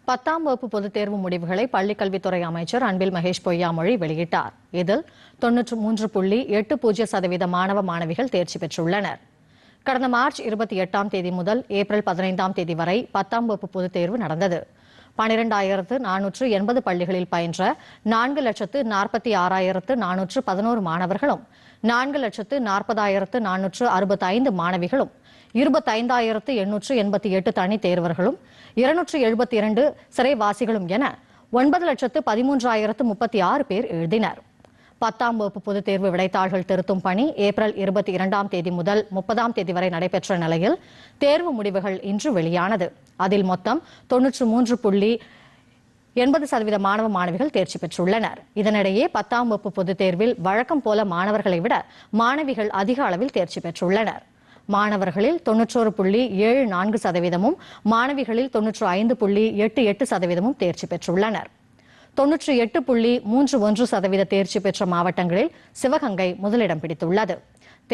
10ஆம் வகுப்பு பொதுத் தேர்வு முடிவுகளை பள்ளிக்கல்வித்துறை அமைச்சர் அன்பில் மகேஷ் பொய்யாமொழி வெளியிட்டார். இதில் 93.80% மாணவ மாணவிகள் தேர்ச்சி பெற்றுள்ளனர். கடந்த மார்ச் 28ஆம் தேதி முதல் ஏப்ரல் 15ஆம் தேதி வரை 10ஆம் வகுப்பு பொதுத் தேர்வு நடந்தது. 12,480 பள்ளிகளில் பயின்ற 4,46,411 மாணவர்களும் 4,40,465 மாணவிகளும் 25,888 தனித் தேர்வர்களும் 272 சிறைவாசிகளும் என 9,13,036 பேர் எழுதினர். 10ஆம் வகுப்பு பொதுத் தேர்வு விடைத்தாள்கள் திருத்தும் பணி ஏப்ரல் 22ஆம் தேதி முதல் 30ஆம் தேதி வரை நடைபெற்ற நிலையில் தேர்வு முடிவுகள் இன்று வெளியானது. அதில் மொத்தம் 93.80% மாணவ மாணவிகள் தேர்ச்சி பெற்றுள்ளனர். இதனிடையே 10ஆம் வகுப்பு பொதுத் தேர்வில் வழக்கம் போல மாணவர்களை விட மாணவிகள் அதிக அளவில் தேர்ச்சி பெற்றுள்ளனர். மாணவர்களில் 91.74%, மாணவிகளில் 95.88% தேர்ச்சி பெற்றுள்ளனர். 98.31% தேர்ச்சி பெற்ற மாவட்டங்களில் சிவகங்கை முதலிடம் பிடித்துள்ளது.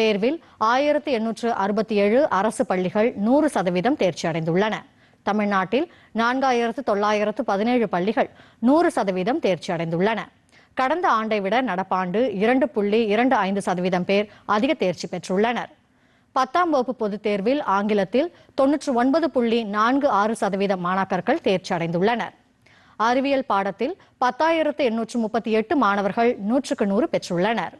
தேர்வில் 1867 அரசு பள்ளிகள் 100% தேர்ச்சி அடைந்துள்ளன. தமிழ்நாட்டில் 4917 பள்ளிகள் 100% தேர்ச்சி அடைந்துள்ளன. கடந்த ஆண்டை விட நடப்பாண்டு 2.25% பேர் அதிக தேர்ச்சி பெற்றுள்ளனர். 10ஆம் வகுப்பு பொதுத் தேர்வில் ஆங்கிலத்தில் 99.46% மாணாக்கர்கள் தேர்ச்சி அடைந்துள்ளனர். அறிவியல் பாடத்தில் 10,838 மாணவர்கள் 100க்கு 100 பெற்றுள்ளனர்.